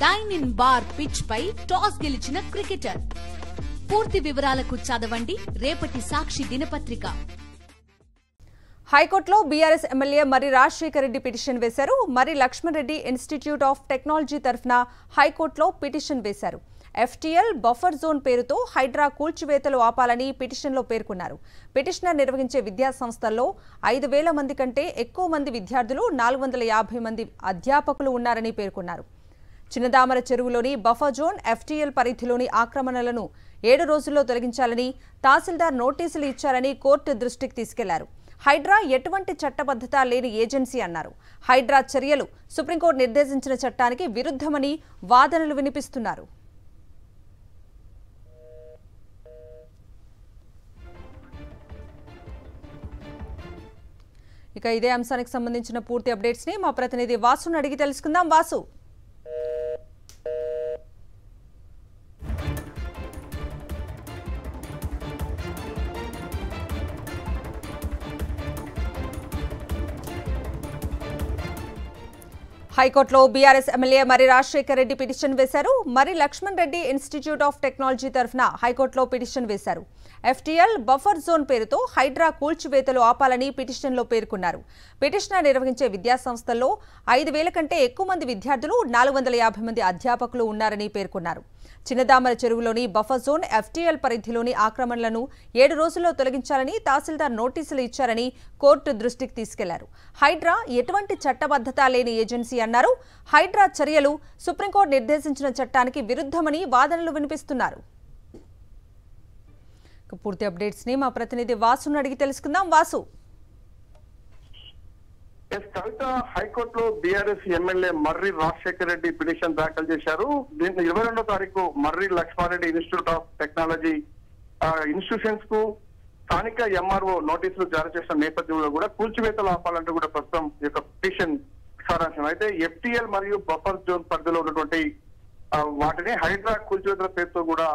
Dyne ఇన్ బార్ pitch పై టాస్ గెలిచిన క్రికెటర్. పూర్తి వివరాలకు చదవండి రేపటి సాక్షి దినపత్రిక. హైకోర్టులో బీఆర్ఎస్ ఎమ్మెల్యే మర్రి రాజశేఖర రెడ్డి పిటిషన్ వేశారు. Marri Laxman Reddy institute of technology తరఫున హైకోర్టులో పిటిషన్ వేశారు. FTL బఫర్ జోన్ పేరుతో హైడ్రా కూల్చివేతలు ఆపాలని పిటిషన్లో పేర్కొన్నారు. పిటిషనర్ నిర్వహించే విద్యా సంస్థల్లో 5,000 మంది కంటే ఎక్కువ మంది విద్యార్థులు, 450 మంది అధ్యాపకులు ఉన్నారని పేర్కొన్నారు. చిన్నదామర చెరువులోని బఫర్ జోన్, FTL పరిధిలోని ఆక్రమణలను 7 రోజుల్లో తొలగించాలని తహసీల్దార్ నోటీసులు ఇచ్చారని కోర్టు దృష్టికి తీసుకెళ్లారు. హైడ్రా ఎటువంటి చట్టబద్ధత లేని ఏజెన్సీ అన్నారు. హైడ్రా చర్యలు సుప్రీంకోర్టు నిర్దేశించిన చట్టానికి విరుద్ధమని వాదనలు వినిపిస్తున్నారు. ఇక ఇదే అంశానికి సంబంధించిన పూర్తి అప్డేట్స్ ని మా ప్రతినిధి వాసును అడిగి తెలుసుకుందాం. వాసు, హైకోర్టులో బీఆర్ఎస్ ఎమ్మెల్యే మర్రి రాజశేఖర రెడ్డి పిటిషన్ వేశారు. Marri Laxman Reddy institute of technology తరఫున హైకోర్టులో పిటిషన్ వేశారు. FTL బఫర్ జోన్ పేరుతో హైడ్రా కూల్చివేతలు ఆపాలని పిటిషన్లో పేర్కొన్నారు. పిటిషనర్ నిర్వహించే విద్యా సంస్థల్లో 5,000 కంటే ఎక్కువ మంది విద్యార్థులు, 450 మంది అధ్యాపకులు ఉన్నారని పేర్కొన్నారు. చిన్నదామర చెరువులోని బఫర్ జోన్, FTL పరిధిలోని ఆక్రమణలను 7 రోజుల్లో తొలగించాలని తహసీల్దార్ నోటీసులు ఇచ్చారని కోర్టు దృష్టికి తీసుకెళ్లారు. హైడ్రా ఎటువంటి చట్టబద్ధత లేని ఏజెన్సీ అన్నారు. హైడ్రా చర్యలు సుప్రీంకోర్టు నిర్దేశించిన చట్టానికి విరుద్ధమని వాదనలు వినిపిస్తున్నారు. పూర్తి అప్డేట్స్ ని మా ప్రతినిధి వాసును అడిగి తెలుసుకుందాం. వాసు, కవిత, హైకోర్టులో బీఆర్ఎస్ ఎమ్మెల్యే మర్రి రాజశేఖర రెడ్డి పిటిషన్ దాఖలు చేశారు. దీంట్లో 22వ తారీఖు Marri Laxma Reddy institute of technology institutions కు స్థానిక MRO నోటీసులు జారీ చేసిన నేపథ్యంలో కూడా కూల్చివేతలు ఆపాలంటూ కూడా ప్రస్తుతం ఈ యొక్క పిటిషన్ సారాంశం. అయితే FTL మరియు బఫర్ జోన్ పరిధిలో ఉన్నటువంటి వాటిని హైడ్రా కూల్చివేతల పేరుతో కూడా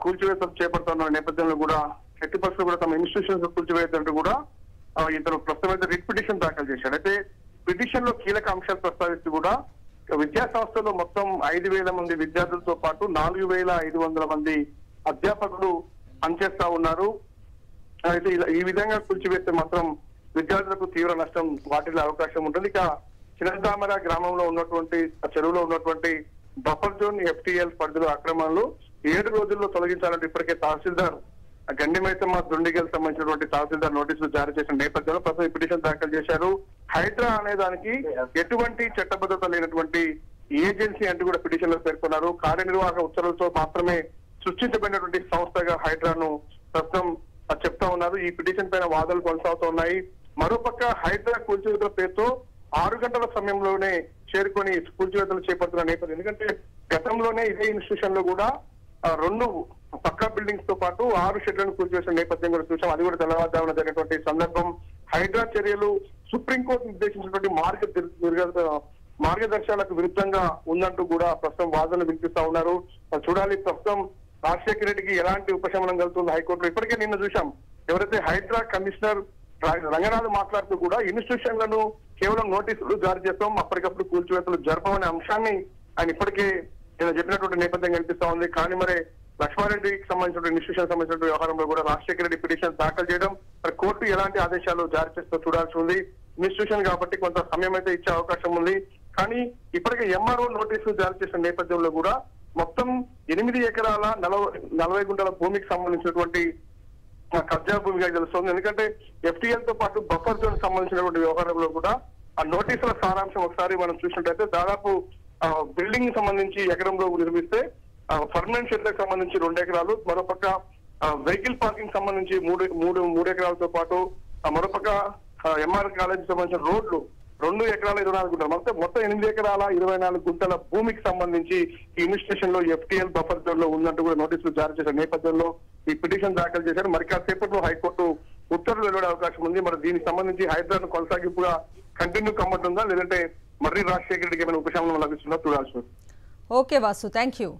కూల్చివేతలు చేపడుతున్న నేపథ్యంలో కూడా ఎట్టి పరిస్థితులు కూడా తమ ఇన్స్టిట్యూషన్స్ కూల్చివేతంటూ కూడా ఇతను ప్రస్తుతం అయితే రిట్ పిటిషన్ దాఖలు చేశాడు. అయితే పిటిషన్ లో కీలక అంశాలు ప్రస్తావిస్తూ కూడా విద్యా సంస్థల్లో మొత్తం 5,000 మంది విద్యార్థులతో పాటు 4,500 మంది అధ్యాపకులు పనిచేస్తా ఉన్నారు. అయితే ఈ విధంగా కూల్చివేస్తే మాత్రం విద్యార్థులకు తీవ్ర నష్టం వాటిల్లే అవకాశం ఉంటుంది. ఇక చిన్నదామర గ్రామంలో ఉన్నటువంటి చెరువులో ఉన్నటువంటి బఫర్ జోన్, FTL పరిధిలో ఆక్రమణలు 7 రోజుల్లో తొలగించాలంటే ఇప్పటికే తహసీల్దార్ గండిమైతమ్మ దుండిగల్ సంబంధించినటువంటి తహసీల్దార్ నోటీసులు జారీ చేసిన నేపథ్యంలో ప్రస్తుతం పిటిషన్ దాఖలు చేశారు. హైడ్రా అనే దానికి ఎటువంటి చట్టబద్ధత లేనటువంటి ఏజెన్సీ అంటూ కూడా పిటిషన్ లో పేర్కొన్నారు. కార్యనిర్వాహక ఉత్తర్వులతో మాత్రమే సృష్టించబడినటువంటి సంస్థగా హైడ్రాను ప్రస్తుతం చెప్తా ఉన్నారు. ఈ పిటిషన్ పైన వాదనలు కొనసాగుతూ ఉన్నాయి. మరోపక్క హైడ్రా కూల్చివేతల పేరుతో 6 గంటల సమయంలోనే చేరుకొని కూల్చివేతలు చేపడుతున్న నేపథ్యం. ఎందుకంటే గతంలోనే ఇదే ఇన్స్టిట్యూషన్ లో కూడా 2 పక్కా బిల్డింగ్స్ తో పాటు 6 షెడ్లను కూల్చివేసిన నేపథ్యం కూడా చూసాం. అది కూడా తెల్లవారుజామున జరిగినటువంటి సందర్భం. హైడ్రా చర్యలు సుప్రీంకోర్టు నిర్దేశించినటువంటి మార్గదర్శకాలకు విరుద్ధంగా ఉందంటూ కూడా ప్రస్తుతం వాదనలు వినిపిస్తా ఉన్నారు. చూడాలి ప్రస్తుతం రాజశేఖర రెడ్డికి ఎలాంటి ఉపశమనం కలుగుతుంది హైకోర్టులో. ఇప్పటికే నిన్న చూసాం, ఎవరైతే హైడ్రా కమిషనర్ రంగనాథ్ మాట్లాడుతూ కూడా ఇన్స్టిట్యూషన్లను కేవలం నోటీసులు జారీ చేస్తాం, అప్పటికప్పుడు కూల్చివేతలు జరపమనే అంశాన్ని ఆయన ఇప్పటికే చెప్పినటువంటి నేపథ్యం కనిపిస్తా ఉంది. కానీ మరి లక్ష్మారెడ్డికి సంబంధించిన ఇన్స్టిట్యూషన్ సంబంధించిన వ్యవహారంలో కూడా రాజశేఖర రెడ్డి పిటిషన్ దాఖలు చేయడం, మరి కోర్టు ఎలాంటి ఆదేశాలు జారీ చేస్తూ చూడాల్సి ఉంది. ఇన్స్టిట్యూషన్ కాబట్టి కొంత సమయం అయితే ఇచ్చే అవకాశం ఉంది. కానీ ఇప్పటికే MRO నోటీసులు జారీ చేసిన నేపథ్యంలో కూడా మొత్తం 8 ఎకరాల 40 గుంటల భూమికి సంబంధించినటువంటి కబ్జా భూమిగా తెలుస్తుంది. ఎందుకంటే FTL తో పాటు బఫర్ జోన్ సంబంధించినటువంటి వ్యవహారంలో కూడా ఆ నోటీసుల సారాంశం ఒకసారి మనం చూసినట్టయితే దాదాపు బిల్డింగ్ సంబంధించి ఎకరంలో నిర్మిస్తే పర్మనెంట్ షెడ్లకు సంబంధించి 2 ఎకరాలు, మరోపక్క వెహికల్ పార్కింగ్ సంబంధించి 3 ఎకరాలతో పాటు మరోపక్క MR కాలేజీ సంబంధించిన రోడ్లు 2 ఎకరాల 24 గుంటలు, మొత్తం 8 ఎకరాల 24 గుంటల భూమికి సంబంధించి ఈ ఇన్స్టిట్యూషన్ లో FTL బఫర్ జోన్ లో ఉందంటూ కూడా నోటీసులు జారీ చేసిన నేపథ్యంలో ఈ పిటిషన్ దాఖలు చేశారు. మరి కాసేపట్లో హైకోర్టు ఉత్తర్వులు వెలువడే అవకాశం ఉంది. మరి దీనికి సంబంధించి హైడ్రాను కొనసాగింపుగా కంటిన్యూ కమ్మంటుందా, లేదంటే మర్రి రాజశేఖర రెడ్డికి ఏమైనా ఉపశమనం లభిస్తుందో చూడాల్సి ఉంది. Okay Vasu, thank you.